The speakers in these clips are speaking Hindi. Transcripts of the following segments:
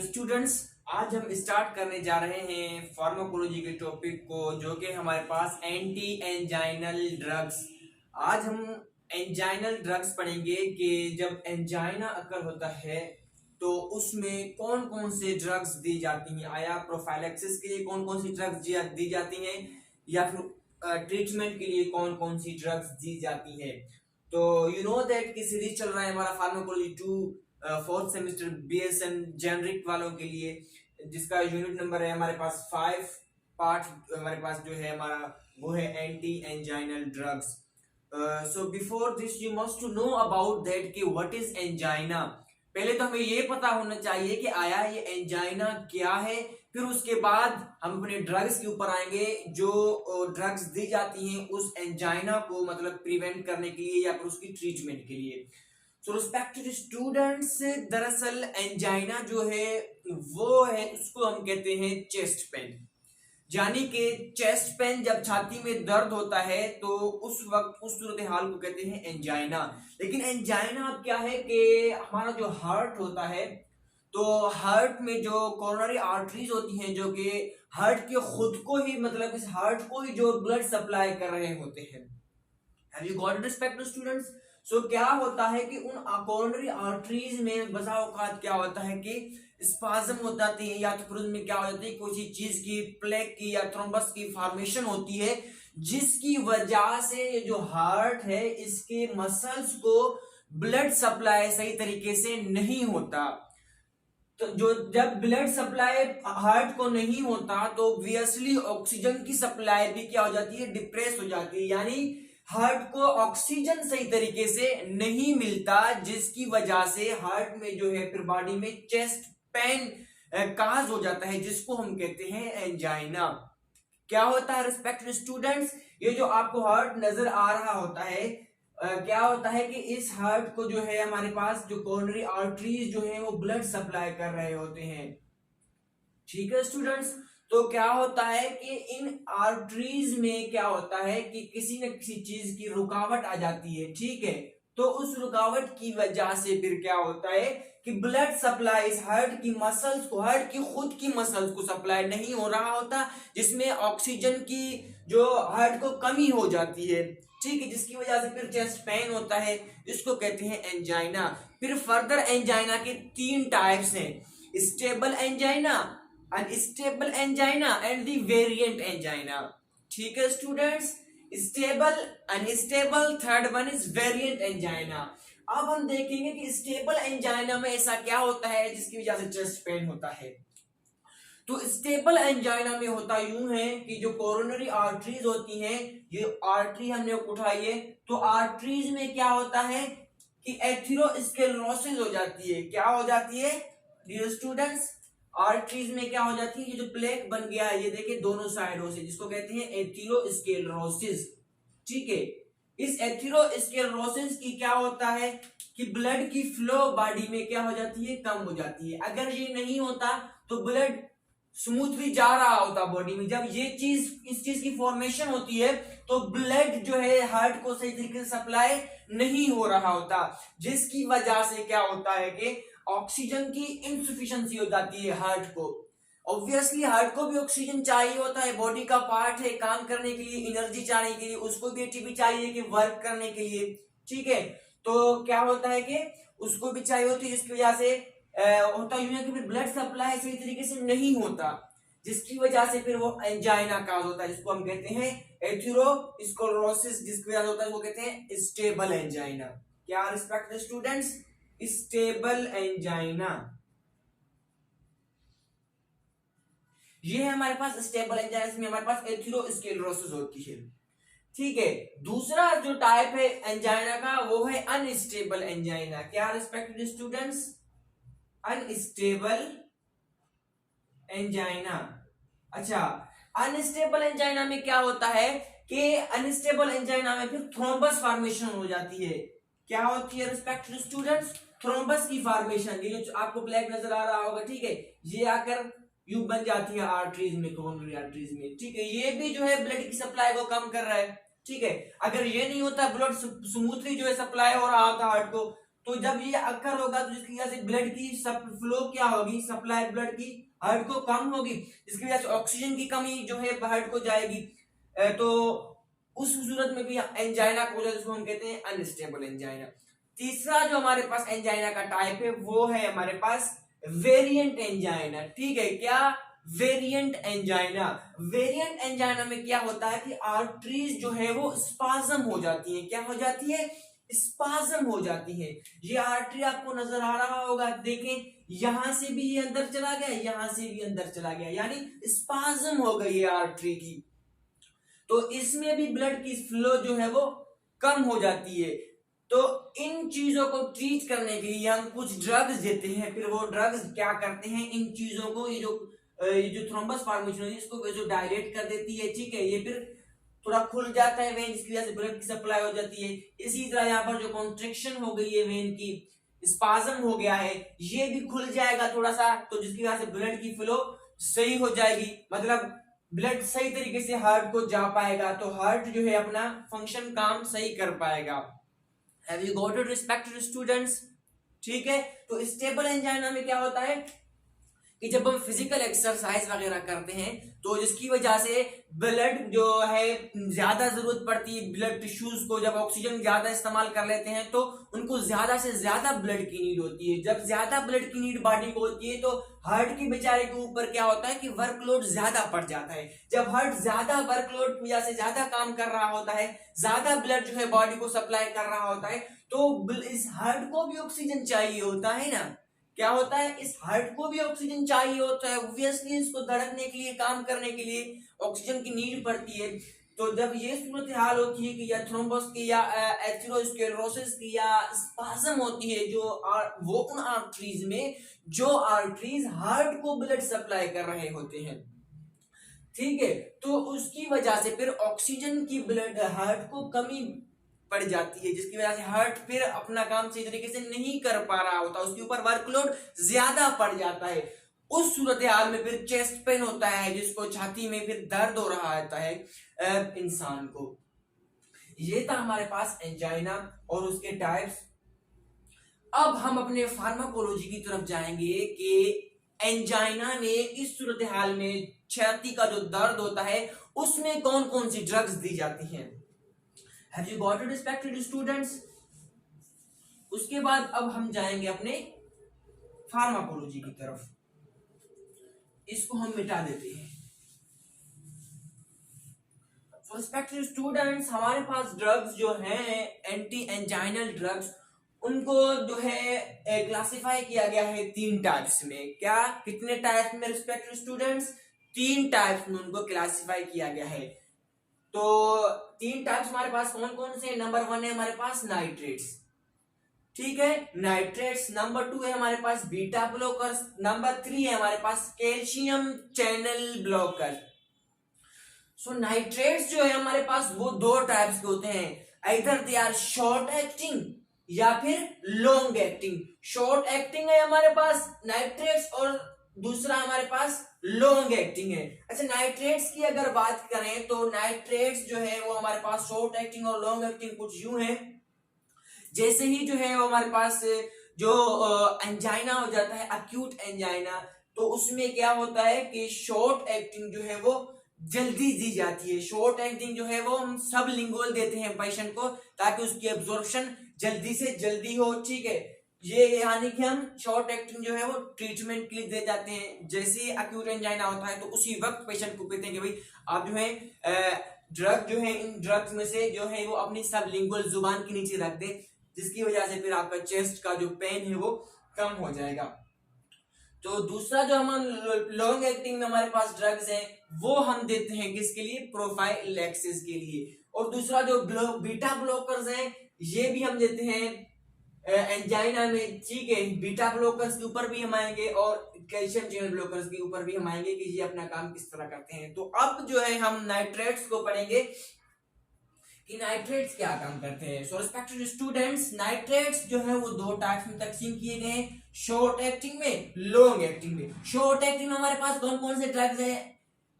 स्टूडेंट्स, आज हम स्टार्ट करने जा रहे हैं फार्माकोलॉजी के टॉपिक को, जो कि हमारे पास एंटी एंजाइनल ड्रग्स। आज हम एंजाइनल ड्रग्स पढ़ेंगे कि जब एंजाइना अकर होता है तो उसमें कौन कौन से ड्रग्स दी जाती हैं, आया प्रोफाइलैक्सिस के लिए कौन कौन सी ड्रग्स दी जाती हैं या फिर ट्रीटमेंट के लिए कौन कौन सी ड्रग्स दी जाती है। तो यू नो दैट की सीरीज चल रहा है हमारा pharmacology 2 fourth semester BSN generic वालों के लिए, जिसका यूनिट नंबर है हमारे पास 5 पार्ट हमारे पास जो है हमारा वो है anti anginal drugs. So before this you must to know about that कि व्हाट इज एंजाइना। पहले तो हमें ये पता होना चाहिए कि आया ये एंजाइना क्या है, फिर उसके बाद हम अपने ड्रग्स के ऊपर आएंगे जो ड्रग्स दी जाती हैं उस एंजाइना को मतलब प्रिवेंट करने के लिए या फिर उसकी ट्रीटमेंट के लिए। सो रिस्पेक्टेड स्टूडेंट्स, दरअसल एंजाइना जो है वो है उसको हम कहते हैं चेस्ट पेन, यानी कि चेस्ट पेन जब छाती में दर्द होता है तो उस वक्त उस सूरत हाल को कहते हैं एंजाइना। लेकिन एंजाइना क्या है कि हमारा जो हार्ट होता है तो हार्ट में जो कोरोनरी आर्टरीज होती हैं जो कि हार्ट के खुद को ही मतलब इस हार्ट को ही जो ब्लड सप्लाई कर रहे होते हैं। Have you got it respected students? So क्या होता है कि उन कोरोनरी आर्टरीज में बसा औकात क्या होता है कि स्पाज्म हो जाती है या तो फिर उसमें क्या हो जाती है किसी चीज की प्लेक की या थ्रोम्बस की फॉर्मेशन होती है, जिसकी वजह से ये जो हार्ट है इसके मसल्स को ब्लड सप्लाई सही तरीके से नहीं होता। तो जो जब ब्लड सप्लाई हार्ट को नहीं होता तो ऑब्वियसली ऑक्सीजन की सप्लाई भी क्या हो जाती है, डिप्रेस हो जाती है, यानी हार्ट को ऑक्सीजन सही तरीके से नहीं मिलता, जिसकी वजह से हार्ट में जो है फिर बॉडी में चेस्ट पेन काज हो जाता है, जिसको हम कहते हैं एंजाइना। क्या होता है रिस्पेक्टेड स्टूडेंट्स, ये जो आपको हार्ट नजर आ रहा होता है क्या होता है कि इस हार्ट को जो है हमारे पास जो कोरोनरी आर्टरीज जो है वो ब्लड सप्लाई कर रहे होते हैं। ठीक है स्टूडेंट्स, तो क्या होता है कि इन आर्टरीज में क्या होता है कि किसी न किसी चीज की रुकावट आ जाती है, ठीक है, तो उस रुकावट की वजह से फिर क्या होता है कि ब्लड सप्लाई इस हार्ट की मसल्स को, हार्ट की खुद की मसल्स को सप्लाई नहीं हो रहा होता, जिसमें ऑक्सीजन की जो हार्ट को कमी हो जाती है, ठीक है, जिसकी वजह से फिर चेस्ट पेन होता है, जिसको कहते हैं एंजाइना। फिर फर्दर एंजाइना के 3 टाइप्स हैं, stable angina, unstable angina and the variant angina. ठीक है students, stable, unstable, third one is variant angina. अब हम देखेंगे कि स्टेबल एंजाइना में ऐसा क्या होता है जिसकी वजह से चेस्ट पेन होता है। तो स्टेबल एंजाइना में होता यूं है कि जो कोरोनरी आर्टरीज होती हैं, ये आर्टरी हमने उठाई है, तो आर्टरीज में क्या होता है कि एथेरोस्क्लेरोसिस हो जाती है। क्या हो जाती है डियर स्टूडेंट्स? आर्टरीज में क्या हो जाती है, ये जो प्लेक बन गया है ये देखिए दोनों साइडों से, जिसको कहते हैं एथेरोस्क्लेरोसिस। ठीक है, इस एथेरोस्क्लेरोसिस की क्या होता है कि ब्लड की फ्लो बॉडी में क्या हो जाती है, कम हो जाती है। अगर ये नहीं होता तो ब्लड स्मूथली जा रहा होता बॉडी में, जब ये चीज इस चीज की फॉर्मेशन होती है तो ब्लड जो है हार्ट को सही तरीके से सप्लाई नहीं हो रहा होता, जिसकी वजह से क्या होता है कि ऑक्सीजन की इनसफिशिएंसी हो जाती है हार्ट को। ऑब्वियसली हार्ट को भी ऑक्सीजन चाहिए होता है, बॉडी का पार्ट है, काम करने के लिए, एनर्जी चाहिए के लिए, उसको भी एटीपी चाहिए कि वर्क करने के लिए, ठीक है, तो क्या होता है कि उसको भी चाहिए होती है, जिसकी वजह से होता यूं है कि फिर ब्लड सप्लाई सही तरीके से नहीं होता, जिसकी वजह से फिर वो एंजाइना काज होता है, जिसको हम कहते हैं एथेरोस्क्लेरोसिस, जिसकी वजह से होता है वो कहते हैं स्टेबल एंजाइना। क्या रिस्पेक्टेड स्टूडेंट्स? स्टेबल एंजाइना ये है हमारे पास स्टेबल एंजाइना, इसमें हमारे पास एथेरोस्क्लेरोसिस होती है। ठीक है, दूसरा जो टाइप है एंजाइना का वो है अनस्टेबल एंजाइना। क्या रिस्पेक्टेड स्टूडेंट्स? Unstable angina. अच्छा, अनस्टेबल एंजाइना में क्या होता है कि अनस्टेबल एंजाइना में फिर थ्रोम्बस फॉर्मेशन हो जाती है। क्या होती है रिस्पेक्टेड स्टूडेंट्स? थ्रोम्बस की फॉर्मेशन। ये जो आपको ब्लैक नजर आ रहा होगा, ठीक है, ये आकर यू बन जाती है आर्टरीज में, कोरोनरी आर्टरीज में, ठीक है, ये भी जो है ब्लड की सप्लाई को कम कर रहा है। ठीक है, अगर ये नहीं होता, ब्लड स्मूथली जो है सप्लाई हो रहा होता हार्ट को, तो जब ये अक्कर होगा तो जिसकी वजह से ब्लड की फ्लो क्या होगी, सप्लाई ब्लड की हार्ट को कम होगी, जिसकी वजह से ऑक्सीजन की कमी जो है हार्ट को जाएगी। तो उस सूरत में भी एंजाइना को जिसको हम कहते हैं अनस्टेबल एंजाइना। तीसरा जो हमारे पास एंजाइना का टाइप है वो है हमारे पास वेरिएंट एंजाइना। ठीक है, क्या? Variant angina. वेरिएंट एंजाइना में क्या होता है कि आर्टरीज जो है वो स्पाज्म हो जाती है। क्या हो जाती है? स्पाज्म हो जाती है। ये आर्टरी आपको नजर आ रहा होगा, देखें यहां से भी ये अंदर चला गया, यहां से भी अंदर चला गया, यानी स्पाज्म हो गई है आर्टरी की। तो इसमें भी ब्लड की फ्लो जो है वो कम हो जाती है। तो इन चीजों को ट्रीट करने के लिए हम कुछ ड्रग्स देते हैं। फिर वो ड्रग्स क्या करते हैं, इन चीजों को, ये जो थ्रोम्बस फॉर्मेशन है इसको जो डायरेक्ट कर देती है। ठीक है, ये फिर थोड़ा खुल जाता है वेन, जिसकी वजह से ब्लड की सप्लाई हो जाती है। इसी तरह यहाँ पर जो कॉन्ट्रेक्शन हो गई है वेन की, स्पाज्म हो गया है, ये भी खुल जाएगा थोड़ा सा, तो जिसकी वजह से ब्लड की फ्लो सही हो जाएगी, मतलब ब्लड सही तरीके से हार्ट को जा पाएगा, तो हार्ट जो है अपना फंक्शन काम सही कर पाएगा। Have you got it respected students? ठीक है, तो स्टेबल एंजाइना में क्या होता है कि जब हम फिजिकल एक्सरसाइज वगैरह करते हैं तो जिसकी वजह से ब्लड जो है ज्यादा जरूरत पड़ती है, ब्लड टिश्यूज को जब ऑक्सीजन ज्यादा इस्तेमाल कर लेते हैं तो उनको ज्यादा से ज्यादा ब्लड की नीड होती है। जब ज्यादा ब्लड की नीड बॉडी को होती है तो हार्ट के बेचारे के ऊपर क्या होता है कि वर्कलोड ज्यादा पड़ जाता है। जब हार्ट ज्यादा वर्कलोड की वजह से ज्यादा काम कर रहा होता है, ज्यादा ब्लड जो है बॉडी को सप्लाई कर रहा होता है, तो इस हार्ट को भी ऑक्सीजन चाहिए होता है ना। क्या होता है, इस हार्ट को भी ऑक्सीजन चाहिए होता है, ऑब्वियसली इसको धड़कने के लिए, काम करने के लिए ऑक्सीजन की नीड पड़ती है। तो जब ये सूरत हाल होती है कि या थ्रोम्बस की या एथेरोस्क्लेरोसिस की या स्पाज्म होती है जो वो उन आर्टरीज में जो आर्टरीज हार्ट को ब्लड सप्लाई कर रहे होते हैं। ठीक है, तो उसकी वजह से फिर ऑक्सीजन की ब्लड हार्ट को कमी पड़ जाती है, जिसकी वजह से हार्ट फिर अपना काम सही तरीके से नहीं कर पा रहा होता, उसके ऊपर वर्कलोड ज्यादा पड़ जाता है। उस सूरत हाल में फिर चेस्ट पेन होता है, जिसको छाती में फिर दर्द हो रहा होता है इंसान को। ये था हमारे पास एंजाइना और उसके टाइप्स। अब हम अपने फार्माकोलॉजी की तरफ जाएंगे कि एंजाइना में, इस सूरत हाल में छाती का जो दर्द होता है उसमें कौन कौन सी ड्रग्स दी जाती हैं। Have you got it, respected students? उसके बाद अब हम जाएंगे अपने फार्माकोलॉजी की तरफ। इसको हम मिटा देते हैं। रिस्पेक्टेड स्टूडेंट्स, हमारे पास ड्रग्स जो हैं, एंटी एंजाइनल ड्रग्स, उनको जो है क्लासिफाई किया गया है 3 टाइप्स में। क्या? कितने टाइप्स में रिस्पेक्टेड स्टूडेंट्स? 3 टाइप्स में उनको क्लासिफाई किया गया है। तो 3 टाइप्स हमारे पास कौन कौन से? नंबर 1 है हमारे पास नाइट्रेट्स। ठीक है, नाइट्रेट्स। नंबर 2 है हमारे पास बीटा ब्लॉकर्स। नंबर 3 है हमारे पास कैल्शियम चैनल ब्लॉकर। सो नाइट्रेट्स जो है हमारे पास वो 2 टाइप्स के होते हैं, either they are short acting या फिर लॉन्ग एक्टिंग। शॉर्ट एक्टिंग है हमारे पास नाइट्रेट्स और दूसरा हमारे पास लॉन्ग एक्टिंग है। अच्छा, नाइट्रेट्स की अगर बात करें तो नाइट्रेट्स जो है वो हमारे पास शॉर्ट एक्टिंग और लॉन्ग एक्टिंग कुछ यूं है, जैसे ही जो है वो हमारे पास जो एंजाइना हो जाता है, अक्यूट एंजाइना, तो उसमें क्या होता है कि शॉर्ट एक्टिंग जो है वो जल्दी दी जाती है। शॉर्ट एक्टिंग जो है वो हम सब लिंगुअल देते हैं पेशेंट को ताकि उसकी एब्जॉर्प्शन जल्दी से जल्दी हो। ठीक है, ये यानी कि हम शॉर्ट एक्टिंग जो है वो ट्रीटमेंट के लिए दे जाते हैं। जैसे ही अक्यूट एंजाइना होता है तो उसी वक्त पेशेंट को कहते हैं कि भाई आप जो है ड्रग जो है, इन ड्रग्स में से जो है वो अपनी सब लिंगुअल जुबान के नीचे रख दे, जिसकी वजह से फिर आपका चेस्ट का जो पेन है वो कम हो जाएगा। तो दूसरा जो हम लॉन्ग एक्टिंग में हमारे पास ड्रग्स हैं वो हम देते हैं किसके लिए? प्रोफाइलैक्सिस के लिए। और दूसरा जो बीटा ब्लॉकर्स हैं ये भी हम देते हैं एंजाइना में। ठीक है, बीटा ब्लॉकर्स के ऊपर भी हम आएंगे और कैल्शियम चैनल ब्लॉकर्स के ऊपर भी हम आएंगे कि ये अपना काम किस तरह करते हैं। तो अब जो है हम नाइट्रेट्स को पढ़ेंगे कि नाइट्रेट्स क्या काम करते हैं। सो रिस्पेक्टेड स्टूडेंट्स, नाइट्रेट्स जो है वो 2 टाइप्स में तकसीम किए गए हैं, शॉर्ट एक्टिंग में, लॉन्ग एक्टिंग में। शॉर्ट एक्टिंग में हमारे पास कौन कौन से ड्रग्स है?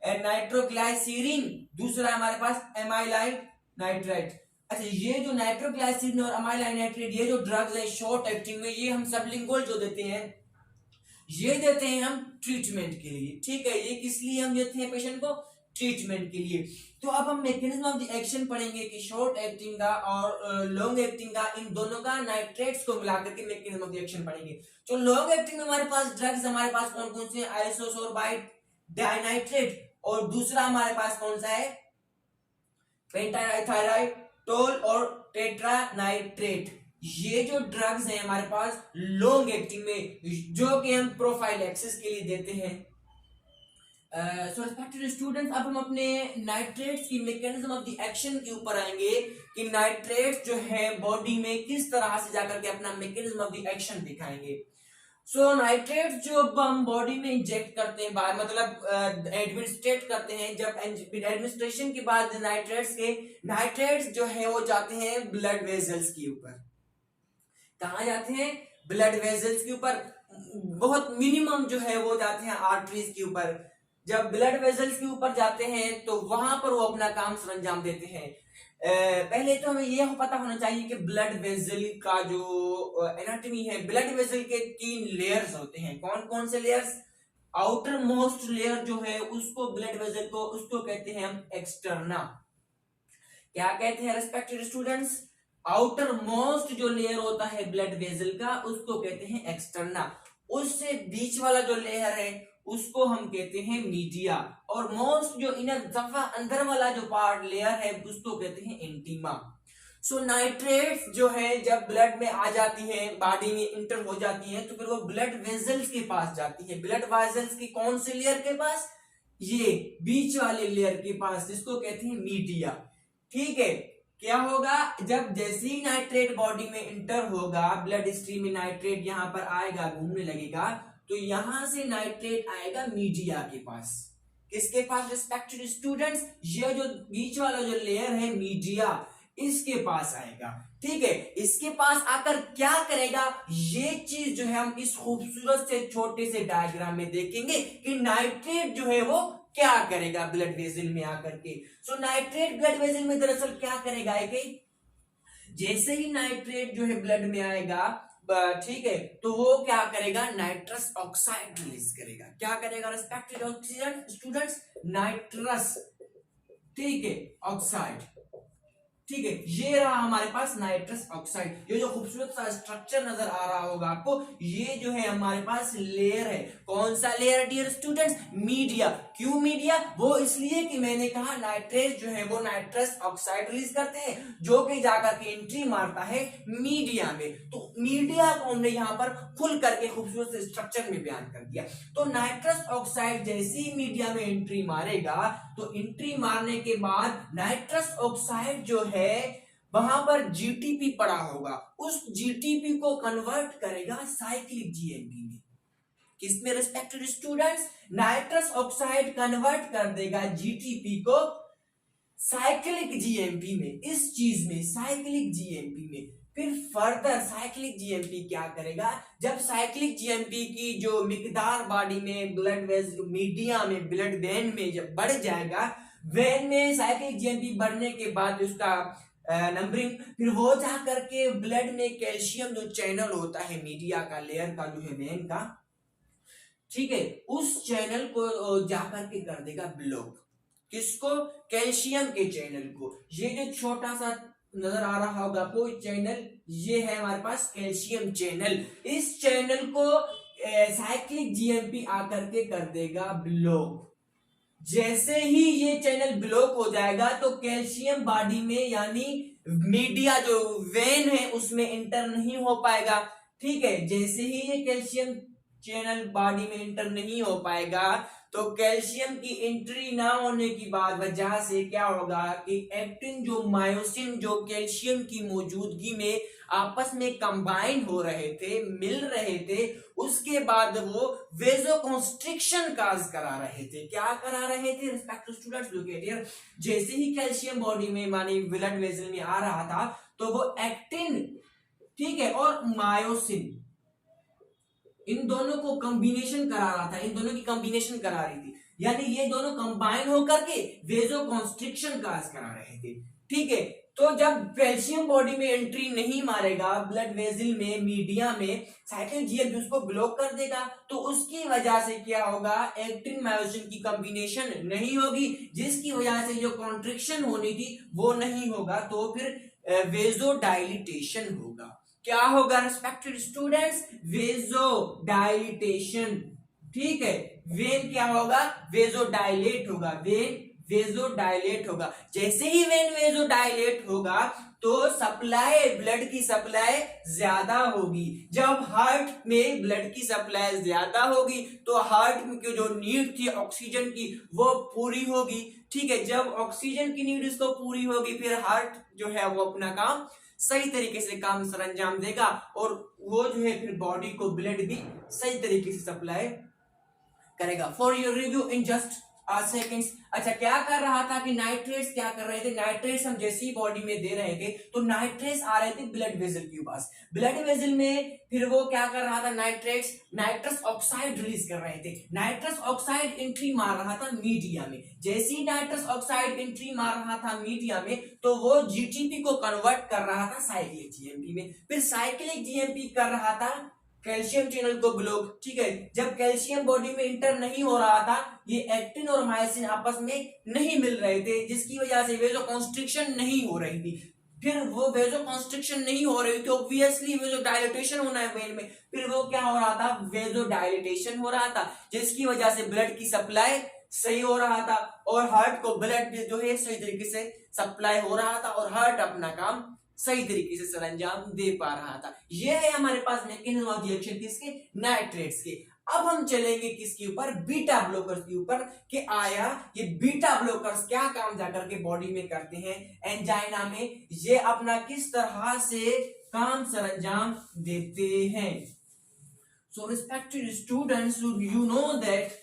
नाइट्रोग्लाइसरीन, दूसरा हमारे पास एमाइलाइड नाइट्राइट। अच्छा, ये जो नाइट्रोग्लाइसिन और अमाइल नाइट्रेट ये जो ड्रग्स है शॉर्ट एक्टिंग में, ये हम सबलिंगुअल जो देते हैं, ये देते हैं हम ट्रीटमेंट के लिए। ठीक है, ये किस लिए हम देते हैं पेशेंट को? ट्रीटमेंट के लिए। तो अब हम मैकेनिज्म ऑफ द एक्शन पढ़ेंगे कि शॉर्ट एक्टिंग का और लॉन्ग एक्टिंग का, इन दोनों का नाइट्रेट्स को मिलाकर के मैकेनिज्म ऑफ द एक्शन पढ़ेंगे। तो लॉन्ग एक्टिंग में हमारे पास ड्रग्स हमारे पास कौन कौन से? आइसोसोर्बाइड डाइनाइट्रेट, और दूसरा हमारे पास कौन सा है? पेंटाथाइराइटोल और टेट्रानाइट्रेट। ये जो ड्रग्स हैं हमारे पास लॉन्ग एक्टिंग में, जो कि हम प्रोफाइलैक्सिस के लिए देते हैं। सो रिस्पेक्टेड स्टूडेंट्स, अब हम अपने नाइट्रेट्स की मैकेनिज्म ऑफ द एक्शन के ऊपर आएंगे कि नाइट्रेट्स जो है बॉडी में किस तरह से जाकर के अपना मैकेनिज्म ऑफ द एक्शन दिखाएंगे। सो नाइट्रेट्स जो हम बॉडी में इंजेक्ट करते हैं, मतलब एडमिनिस्ट्रेट करते हैं, जब एडमिनिस्ट्रेशन के बाद नाइट्रेट्स जो है वो जाते हैं ब्लड वेजल्स के ऊपर। कहाँ जाते हैं? ब्लड वेजल्स के ऊपर। बहुत मिनिमम जो है वो जाते हैं आर्टरीज के ऊपर। जब ब्लड वेजल्स के ऊपर जाते हैं तो वहां पर वो अपना काम सरंजाम देते हैं। पहले तो हमें यह पता होना चाहिए कि ब्लड वेजल का जो एनाटॉमी है, ब्लड वेजल के 3 लेयर्स होते हैं। कौन कौन से लेयर्स? आउटर मोस्ट लेयर जो है उसको ब्लड वेजल को उसको कहते हैं हम एक्सटर्ना। क्या कहते हैं रिस्पेक्टेड स्टूडेंट्स? आउटर मोस्ट जो लेयर होता है ब्लड वेजल का उसको कहते हैं एक्सटर्ना। उससे बीच वाला जो लेयर है उसको हम कहते हैं मीडिया, और मोस्ट जो इनर दफा अंदर वाला जो पार्ट लेयर है उसको कहते हैं इंटीमा। सो नाइट्रेट्स जो है जब ब्लड में आ जाती है, बॉडी में इंटर हो जाती है, तो फिर वो ब्लड वेजल्स के पास जाती है। ब्लड वेजल्स की कौन से लेयर के पास? ये बीच वाले लेयर के पास, जिसको कहते हैं मीडिया। ठीक है, क्या होगा? जब जैसे ही नाइट्रेट बॉडी में इंटर होगा, ब्लड स्ट्रीम में नाइट्रेट यहां पर आएगा, घूमने लगेगा, तो यहां से नाइट्रेट आएगा मीडिया के पास। किसके पास रिस्पेक्टेड स्टूडेंट्स? ये जो बीच वाला जो लेयर है मीडिया, इसके पास आएगा। ठीक है, इसके पास आकर क्या करेगा? ये चीज जो है हम इस खूबसूरत से छोटे से डायग्राम में देखेंगे कि नाइट्रेट जो है वो क्या करेगा ब्लड वेजल में आकर के। सो नाइट्रेट ब्लड वेजल में दरअसल क्या करेगा? जैसे ही नाइट्रेट जो है ब्लड में आएगा, ठीक है, तो वो क्या करेगा? नाइट्रस ऑक्साइड रिलीज करेगा। क्या करेगा रिस्पेक्टेड स्टूडेंट्स? नाइट्रस, ठीक है, ऑक्साइड। ठीक है, ये रहा हमारे पास नाइट्रस ऑक्साइड। ये जो खूबसूरत सा स्ट्रक्चर नजर आ रहा होगा आपको, ये जो है हमारे पास लेयर है। कौन सा लेयर डियर स्टूडेंट्स? मीडिया। क्यों मीडिया? वो इसलिए कि मैंने कहा नाइट्रेट जो है वो नाइट्रस ऑक्साइड रिलीज करते हैं, जो कि जाकर के एंट्री मारता है मीडिया में। तो मीडिया को हमने यहाँ पर खुल करके खूबसूरत से स्ट्रक्चर में बयान कर दिया। तो नाइट्रस ऑक्साइड जैसे ही मीडिया में एंट्री मारेगा, तो एंट्री मारने के बाद नाइट्रस ऑक्साइड जो है वहां पर जीटीपी पड़ा होगा, उस जीटीपी को कन्वर्ट करेगा साइक्लिक जीएमपी में। किसमें respected students? Nitrous oxide convert कर देगा जीटीपी को साइक्लिक जीएमपी में। इस चीज में साइक्लिक जीएमपी में फिर फर्दर साइक्लिक जीएमपी क्या करेगा? जब साइक्लिक जीएमपी की जो मिकदार बॉडी में ब्लड मीडिया में ब्लड वेन में जब बढ़ जाएगा, वेन में साइक्लिक जीएमपी बढ़ने के बाद उसका नंबरिंग, फिर वो जा करके ब्लड में कैल्शियम जो चैनल होता है मीडिया का, लेयर का जो है वेन का, ठीक है, उस चैनल को जाकर के कर देगा ब्लॉक। किसको? कैल्शियम के चैनल को। ये जो छोटा सा नजर आ रहा होगा कोई चैनल, ये है हमारे पास कैल्शियम चैनल। इस चैनल को साइक्लिक जीएमपी आकर के कर देगा ब्लॉक। जैसे ही ये चैनल ब्लॉक हो जाएगा तो कैल्शियम बॉडी में यानी मीडिया जो वेन है उसमें इंटर नहीं हो पाएगा। ठीक है, जैसे ही ये कैल्शियम चैनल बॉडी में इंटर नहीं हो पाएगा, तो कैल्शियम की एंट्री ना होने की बाद वजह से क्या होगा कि एक्टिन जो मायोसिन जो कैल्शियम की मौजूदगी में आपस में कंबाइन हो रहे थे, मिल रहे थे, उसके बाद वो वेजोकंस्ट्रिक्शन काज करा रहे थे। क्या करा रहे थे respected students? Look at here. जैसे ही कैल्शियम बॉडी में मानी ब्लड वेसल में आ रहा था, तो वो एक्टिन, ठीक है, और मायोसिन इन दोनों को कॉम्बिनेशन करा रहा था, इन दोनों की कॉम्बिनेशन करा रही थी, यानी ये दोनों कंबाइन होकर के वेजोकंस्ट्रिक्शन काज करा रहे थे। ठीक है, तो जब कैल्शियम बॉडी में एंट्री नहीं मारेगा, ब्लड वेजल में, मीडिया में, साइक्लिक जीएफपी उसको ब्लॉक कर देगा, तो उसकी वजह से क्या होगा, एक्टिन मायोसिन की कॉम्बिनेशन नहीं होगी, जिसकी वजह से जो कॉन्ट्रिक्शन होनी थी वो नहीं होगा, तो फिर वेजोडाइलिटेशन होगा। क्या होगा रिस्पेक्टेड स्टूडेंट्स, वेजोडाइलिटेशन। ठीक है, वेन क्या होगा, वेजोडाइलेट होगा, वेन वेजोडाइलेट होगा। जैसे ही वेन वेजोडाइलेट होगा तो सप्लाई, ब्लड की सप्लाई ज्यादा होगी। जब हार्ट में ब्लड की सप्लाई ज्यादा होगी तो हार्ट में की जो नीड थी ऑक्सीजन की वो पूरी होगी। ठीक है, जब ऑक्सीजन की नीड इसको पूरी होगी फिर हार्ट जो है वो अपना काम सही तरीके से काम सरंजाम देगा और वो जो है फिर बॉडी को ब्लड भी सही तरीके से सप्लाई करेगा। For your review in just seconds. अच्छा, क्या कर रहा था कि नाइट्रेट्स क्या कर रहे थे, नाइट्रेट्स हम जैसे ही बॉडी में दे रहे थे तो नाइट्रेट्स आ रहे थे ब्लड वेजल के पास, ब्लड वेजल में फिर वो क्या कर रहा था, नाइट्रेट्स नाइट्रस ऑक्साइड रिलीज कर रहे थे। नाइट्रस ऑक्साइड एंट्री मार रहा था मीडिया में, जैसे ही नाइट्रस ऑक्साइड एंट्री मार रहा था मीडिया में तो वो जीटीपी को कन्वर्ट कर रहा था साइक्लिक जीएमपी में, फिर साइक्लिक जीएमपी कर रहा था कैल्शियम चैनल को ब्लॉक। ठीक है, जब कैल्शियम बॉडी में इंटर नहीं हो रहा था, ये एक्टिन और मायोसिन आपस में नहीं मिल रहे थे, जिसकी वजह से वेजो कॉन्स्ट्रिक्शन नहीं हो रही थी। फिर वो वेजो कॉन्स्ट्रिक्शन नहीं हो रही थी, ऑब्वियसली वेजो डायलिटेशन होना है वेन में, फिर वो क्या हो रहा था, वेजो डायलिटेशन हो रहा था, जिसकी वजह से ब्लड की सप्लाई सही हो रहा था और हार्ट को ब्लड जो है सही तरीके से सप्लाई हो रहा था और हार्ट अपना काम सही तरीके से सरंजाम दे पा रहा था। यह है हमारे पास मैकेनिज्म ऑफ द एक्शन किसके, नाइट्रेट्स के। अब हम चलेंगे किसके ऊपर, बीटा ब्लॉकर्स के ऊपर, कि आया ये बीटा ब्लॉकर्स क्या काम जाकर के बॉडी में करते हैं एंजाइना में, ये अपना किस तरह से काम सरंजाम देते हैं। So respected students, you know that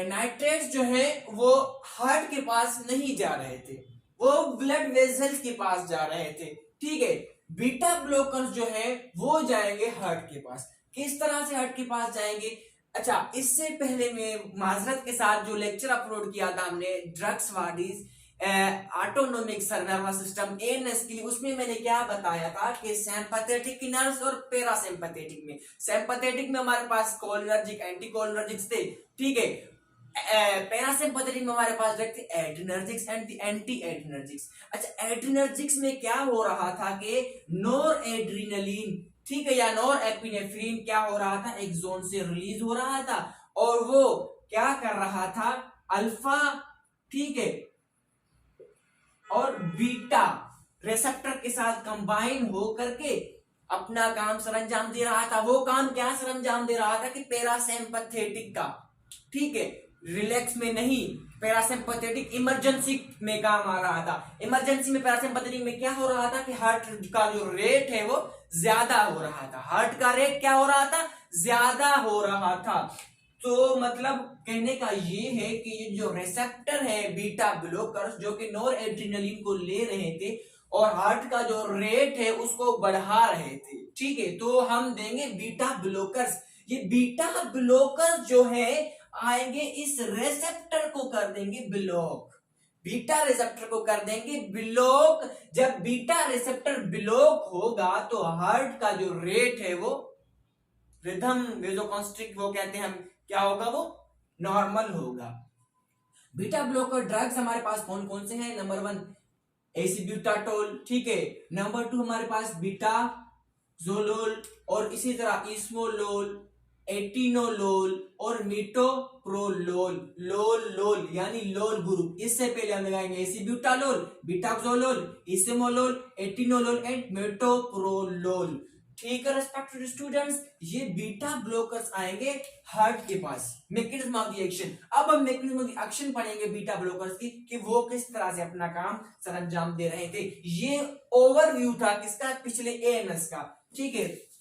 nitrates जो है वो हार्ट के पास नहीं जा रहे थे, वो ब्लड वेसल्स के पास जा रहे थे। ठीक है, बीटा ब्लॉकर्स जो है वो जाएंगे हार्ट के पास। किस तरह से हार्ट के पास जाएंगे, अच्छा इससे पहले मैं माजरत के साथ जो लेक्चर अपलोड किया था हमने drugs what is autonomic nervous system ANS के लिए, उसमें मैंने क्या बताया था कि सिंपैथेटिक नर्व्स और पैरासिम्पैथेटिक में, सिंपैथेटिक में हमारे पास कोलिनर्जिक एंटी कोलिनर्जिक्स थे। ठीक है, पैरासिम्पैथेटिक में हमारे पास थे एड्रिनर्जिक्स एंड एंटी एड्रिनर्जिक्स। अच्छा, एड्रिनर्जिक्स में क्या हो रहा था कि नोर एड्रिनलिन, ठीक है, या नोर एपिनेफ्रिन क्या हो रहा था, एक जोन से रिलीज हो रहा था और वो क्या कर रहा था, अल्फा, ठीक है, और बीटा रिसेप्टर के साथ कंबाइन हो करके अपना काम सरंजाम दे रहा था। वो काम क्या सरंजाम दे रहा था कि पैरासिम्पैथेटिक का, ठीक है, रिलैक्स में नहीं, पैरासिम्पैथेटिक इमरजेंसी में काम आ रहा था। इमरजेंसी में पैरासिम्पैथेटिक में क्या हो रहा था कि हार्ट का जो रेट है वो ज्यादा हो रहा था, हार्ट का रेट क्या हो रहा था, ज्यादा हो रहा था। तो मतलब कहने का ये है कि ये जो रिसेप्टर है बीटा ब्लॉकर्स जो कि नोर एड्रिनलिन को ले रहे थे और हार्ट का जो रेट है उसको बढ़ा रहे थे। ठीक है, तो हम देंगे बीटा ब्लॉकर्स। ये बीटा ब्लॉकर्स जो है आएंगे इस रिसेप्टर को कर देंगे ब्लॉक, बीटा रिसेप्टर को कर देंगे ब्लॉक। जब बीटा रिसेप्टर ब्लॉक होगा तो हार्ट का जो रेट है वो रिदम वेजोकॉन्स्ट्रिक्ट वो कहते हैं हम, क्या होगा, वो नॉर्मल होगा। बीटा ब्लॉकर ड्रग्स हमारे पास कौन कौन से हैं, नंबर 1 एसिब्यूटाटोल, ठीक है, नंबर 2 हमारे पास बीटा जोलोल और इसी तरह इस्मोलोल, एटिनोलोल और मीटोप्रोलोल, लोल लोल यानी लोल ग्रुप। इससे पहले हम लगाएंगे एसिब्यूटालोल, बीटाक्सोलोल, इस्मोलोल, एटिनोलोल एंड मीटोप्रोलोल। ठीक है रिस्पेक्टेड स्टूडेंट्स, ये बीटा ब्लॉकर्स आएंगे हार्ट के पास। मैकेनिज्म ऑफ द एक्शन, अब हम मैकेनिज्म ऑफ द एक्शन पढ़ेंगे बीटा ब्लॉकर्स की कि वो किस तरह से अपना काम सरंजाम दे रहे थे। ये ओवरव्यू था किसका, पिछले एएनएस का। ठीक है,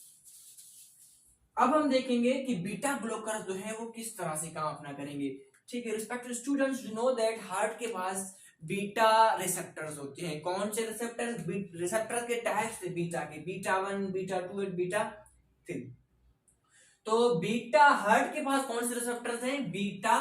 अब हम देखेंगे कि बीटा ब्लॉकर्स जो है वो किस तरह से काम अपना करेंगे। ठीक है respected students, you know that heart के पास बीटा रिसेप्टर्स होते हैं। कौन से रिसेप्टर्स, रिसेप्टर के टाइप्स थे बीटा के, बीटा 1, बीटा 2 और बीटा 3। तो बीटा हार्ट के पास कौन से रिसेप्टर्स हैं, बीटा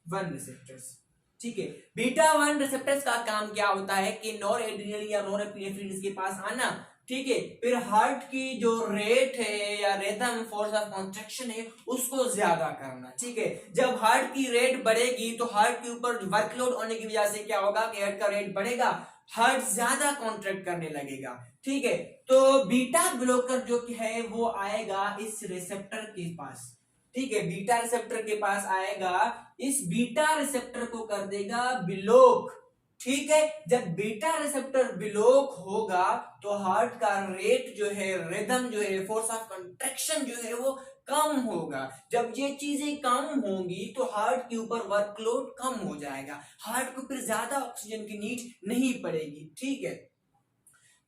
1 रिसेप्टर्स। ठीक है। बीटा 1 रिसेप्टर्स का काम क्या होता है कि नॉर एड्रिनल या नॉर एपिनेफ्रिन इसके पास आना, ठीक है, फिर हार्ट की जो रेट है या रिदम फोर्स ऑफ कॉन्ट्रैक्शन है उसको ज्यादा करना, ठीक है। जब हार्ट की रेट बढ़ेगी तो हार्ट के ऊपर वर्कलोड होने की वजह से क्या होगा कि हार्ट का रेट बढ़ेगा, हार्ट ज्यादा कॉन्ट्रैक्ट करने लगेगा, ठीक है। तो बीटा ब्लॉकर जो कि है वो आएगा इस रिसेप्टर के पास, ठीक है, बीटा रिसेप्टर के पास आएगा, इस बीटा रिसेप्टर को कर देगा ब्लॉक, ठीक है। जब बीटा रिसेप्टर ब्लॉक होगा तो हार्ट का रेट जो है, रिदम जो है, फोर्स ऑफ कंट्रैक्शन जो है वो कम होगा। जब ये चीजें कम होंगी तो हार्ट के ऊपर वर्कलोड कम हो जाएगा, हार्ट को फिर ज्यादा ऑक्सीजन की नीड नहीं पड़ेगी, ठीक है।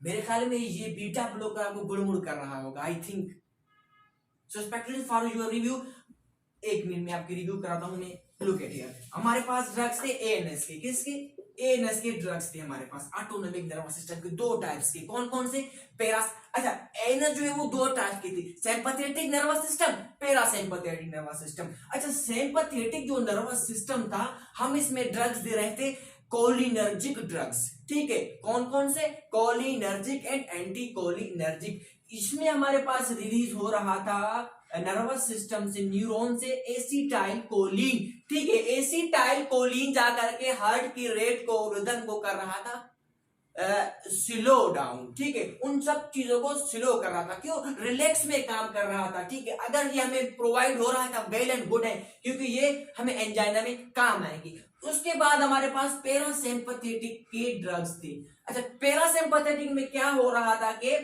मेरे ख्याल में ये बीटा ब्लॉकर आपको गुड़मुड़ कर रहा होगा, I think so. Expected for your review, एक मिनट में आपकी रिव्यू कराता हूं मैं। लुक एट हियर, हमारे पास ड्रग्स थे एएनएस के, किसके, एएनएस के ड्रग्स थे हमारे पास, ऑटोनोमिक नर्वस सिस्टम के, दो टाइप्स के, कौन कौन से, पैरास, अच्छा एएनएस जो है वो दो टाइप की थी, sympathetic nervous system, parasympathetic nervous system. अच्छा सिंपैथेटिक जो नर्वस सिस्टम था हम इसमें ड्रग्स दे रहे थे कोलिनर्जिक ड्रग्स, ठीक है, कौन कौन से, कोलिनर्जिक एंड एंटी कोलिनर्जिक। इसमें हमारे पास रिलीज हो रहा था नर्वस सिस्टम से, न्यूरॉन से एसिटाइल कोलिन, ठीक है, एसिटाइल कोलिन जाकर के हार्ट की रेट को, रिदम को कर रहा था स्लो डाउन, ठीक है, उन सब चीजों को स्लो कर रहा था, क्यों, रिलैक्स में काम कर रहा था, ठीक है। अगर ये हमें प्रोवाइड हो रहा था वेल एंड गुड है, क्योंकि ये हमें एंजाइना में काम आएगी। उसके बाद हमारे पास पैरासिम्पैथेटिक के ड्रग्स थे। अच्छा पैरासिम्पैथेटिक में क्या हो रहा था कि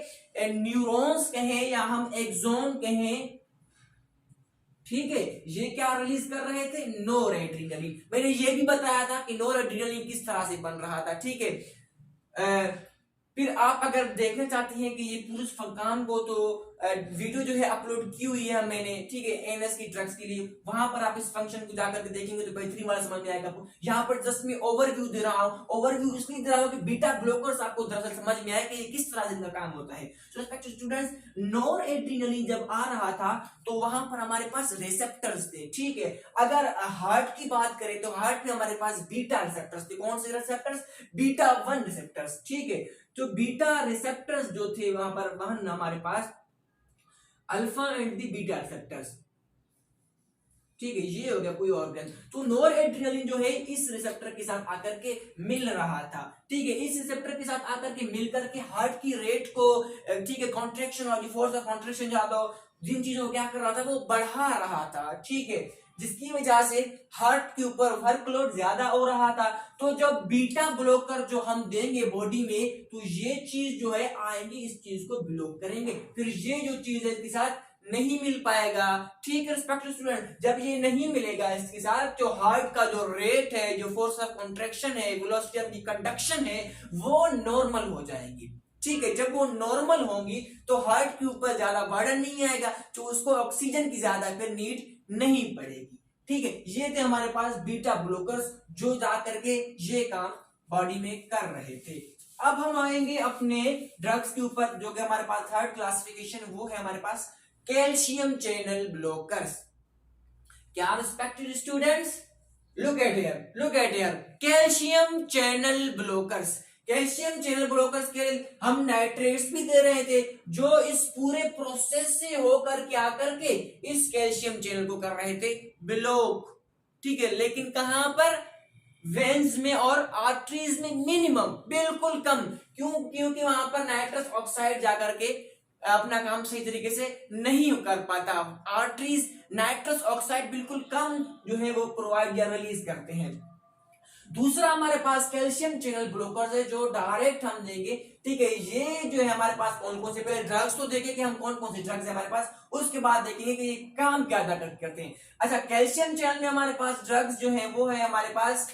न्यूरॉन्स कहें या हम एक्सोन कहें, ठीक है, ये क्या रिलीज कर रहे थे, नोर एड्रिनलिन। मैंने ये भी बताया था कि नोर एड्रिनलिन किस तरह से बन रहा था, ठीक है। फिर आप अगर देखना चाहती हैं कि ये पूरे काम को, तो वीडियो जो है अपलोड की हुई है मैंने, ठीक है, एएनएस की ड्रग्स के लिए, वहां पर आप इस फंक्शन को जाकर के देखेंगे तो बेहतरीन वाला समझ में आएगा आपको। यहाँ पर जस्ट मैं ओवरव्यू दे रहा हूँ, ओवरव्यू इसलिए दे रहा हूँ कि बीटा ब्लॉकर्स आपको दरअसल समझ में आए कि ये किस तरह से इनका काम होता है। सो रिस्पेक्टेड स्टूडेंट्स, नोर एड्रिनलिन जब आ रहा था तो वहां पर हमारे पास रिसेप्टर्स थे, ठीक है। अगर हार्ट की बात करें तो हार्ट में हमारे पास बीटा रिसेप्टर्स थे, कौन से रिसेप्टर्स, बीटा 1 रिसेप्टर्स, ठीक है। तो बीटा रिसेप्टर्स जो थे वहां पर हमारे पास alpha and the beta receptors, ठीक है, ये हो गया कोई ऑर्गन। तो नोर एड्रिनलिन जो है इस रिसेप्टर के साथ आकर के मिल रहा था, ठीक है, इस रिसेप्टर के साथ आकर के मिलकर के हार्ट की रेट को, ठीक है, कॉन्ट्रैक्शन और फोर्स ऑफ कॉन्ट्रैक्शन ज्यादा, जिन चीजों को क्या कर रहा था वो बढ़ा रहा था, ठीक है, जिसकी वजह से हार्ट के ऊपर वर्कलोड ज्यादा हो रहा था। तो जब बीटा ब्लॉकर जो हम देंगे बॉडी में तो ये चीज जो है आएंगे, इस चीज को ब्लॉक करेंगे, फिर ये जो चीज है इसके साथ नहीं मिल पाएगा, ठीक है रिस्पेक्टेड स्टूडेंट। जब ये नहीं मिलेगा इसके साथ तो हार्ट का जो रेट है, जो फोर्स ऑफ कॉन्ट्रैक्शन है, वेलोसिटी ऑफ द कंडक्शन है, वो नॉर्मल हो जाएगी, ठीक है। जब वो नॉर्मल होंगी तो हार्ट के ऊपर ज्यादा बर्डन नहीं आएगा, तो उसको ऑक्सीजन की ज्यादा फिर नीड नहीं पड़ेगी, ठीक है। ये थे हमारे पास बीटा ब्लॉकर्स जो जा करके ये काम बॉडी में कर रहे थे। अब हम आएंगे अपने ड्रग्स के ऊपर, जो कि हमारे पास थर्ड क्लासिफिकेशन वो है हमारे पास कैल्शियम चैनल ब्लॉकर्स। क्या respected students, look at here, calcium channel blockers. Calcium channel blockers के हम नाइट्रेट्स भी दे रहे थे जो इस पूरे प्रोसेस से होकर के आकर के इस कैल्शियम चैनल को कर रहे थे ब्लॉक, ठीक है, लेकिन कहां पर, वेन्स में और आर्टरीज में मिनिमम, बिल्कुल कम, क्यों, क्योंकि वहां पर नाइट्रस ऑक्साइड जाकर के अपना काम सही तरीके से नहीं कर पाता। आर्टरीज नाइट्रस ऑक्साइड बिल्कुल कम जो है वो प्रोवाइड या रिलीज करते हैं। दूसरा हमारे पास कैल्शियम चैनल ब्लॉकर्स है जो डायरेक्ट हम देंगे, ठीक है। ये जो है हमारे पास कौन कौन से, पहले ड्रग्स तो देखें कि हम कौन कौन से ड्रग्स है हमारे पास, उसके बाद देखेंगे कि ये काम क्या करते हैं। अच्छा कैल्शियम चैनल में हमारे पास ड्रग्स जो है वो है हमारे पास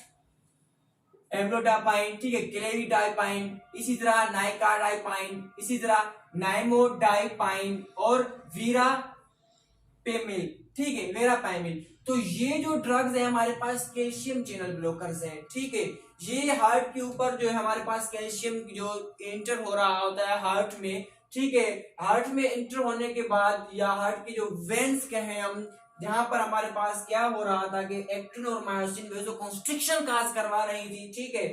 एम्लोडापाइन, ठीक है, क्लेविडाइपाइन, इसी तरह नाइकाडाइपाइन, इसी तरह नाइमोडाइपाइन और वीरापेमिल, ठीक है, वेरापेमिल। तो ये जो ड्रग्स है हमारे पास कैल्शियम चैनल ब्लॉकर्स हैं, ठीक है। ये हार्ट के ऊपर जो है हमारे पास कैल्शियम जो एंटर हो रहा होता है हार्ट में, ठीक है, हार्ट में एंटर होने के बाद या हार्ट के जो वेन्स कहें हम, जहां पर हमारे पास क्या हो रहा था कि एक्टिन और मायोसिन वेसोकंस्ट्रिक्शन काज करवा रही थी, ठीक है।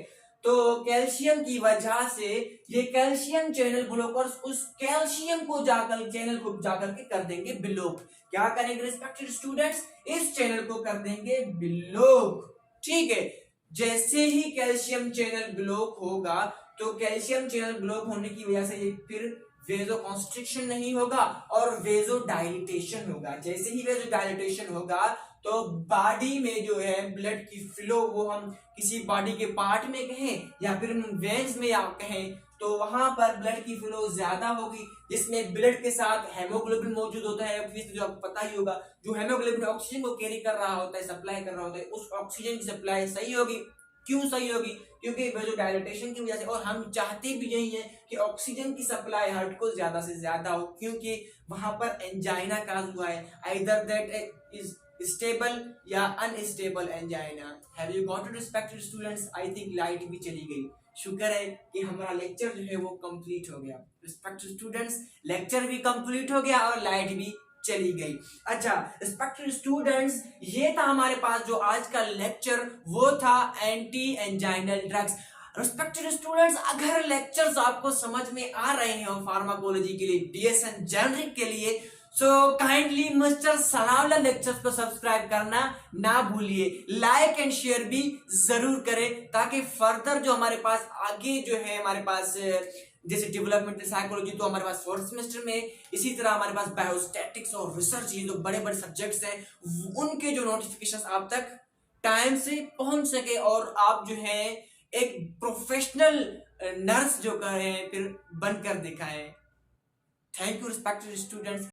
तो कैल्शियम की वजह से ये कैल्शियम चैनल ब्लॉकर्स उस कैल्शियम को जाकर चैनल को जाकर के कर देंगे ब्लॉक। क्या करेंगे रिस्पेक्टेड स्टूडेंट्स, इस चैनल को कर देंगे ब्लॉक, ठीक है। जैसे ही कैल्शियम चैनल ब्लॉक होगा तो कैल्शियम चैनल ब्लॉक होने की वजह से ये फिर वेजो कॉन्स्ट्रिक्शन नहीं होगा और वेजो डायलिटेशन होगा। जैसे ही वेजो डायलिटेशन होगा तो बॉडी में जो है ब्लड की फ्लो, वो हम किसी बॉडी के पार्ट में कहें या फिर वेन्स में या कहें, तो वहां पर ब्लड की फ्लो ज्यादा होगी, जिसमें ब्लड के साथ हेमोग्लोबिन मौजूद होता है। जो आपको पता ही होगा, जो हेमोग्लोबिन ऑक्सीजन को कैरी कर रहा होता है, सप्लाई कर रहा होता है, उस ऑक्सीजन की सप्लाई सही होगी। क्यों सही होगी? क्योंकि वेजो डायलिटेशन की वजह से। और हम चाहते भी यही है कि ऑक्सीजन की सप्लाई हार्ट को ज्यादा से ज्यादा हो, क्योंकि वहां पर एंजाइना काज हुआ है, आइदर दैट इज स्टेबल या unstable angina. Have you got it respected students? I think light भी चली गई। शुक्र है कि हमारा लेक्चर जो है वो कंप्लीट हो गया। रिस्पेक्टेड स्टूडेंट्स, लेक्चर भी कंप्लीट हो गया और लाइट भी चली गई। अच्छा रिस्पेक्टेड स्टूडेंट्स, ये था हमारे पास जो आज का लेक्चर, वो था anti anginal drugs. Respected students, अगर लेक्चर्स आपको समझ में आ रहे हो फार्माकोलॉजी के लिए, डीएसएन जेनरिक के लिए, so kindly mister Sanaullah lectures को सब्सक्राइब करना ना भूलिए, लाइक एंड शेयर भी जरूर करें, ताकि फर्दर जो हमारे पास आगे जो है हमारे पास जैसे डेवलपमेंटल साइकोलॉजी तो हमारे पास 4th सेमेस्टर में, इसी तरह हमारे पास बायोस्टैटिक्स और रिसर्च, ये जो बड़े बड़े सब्जेक्ट्स हैं, उनके जो नोटिफिकेशंस आप तक टाइम से पहुंच सके और आप जो है एक प्रोफेशनल नर्स जो करें फिर बनकर दिखाएं। Thank you respected students.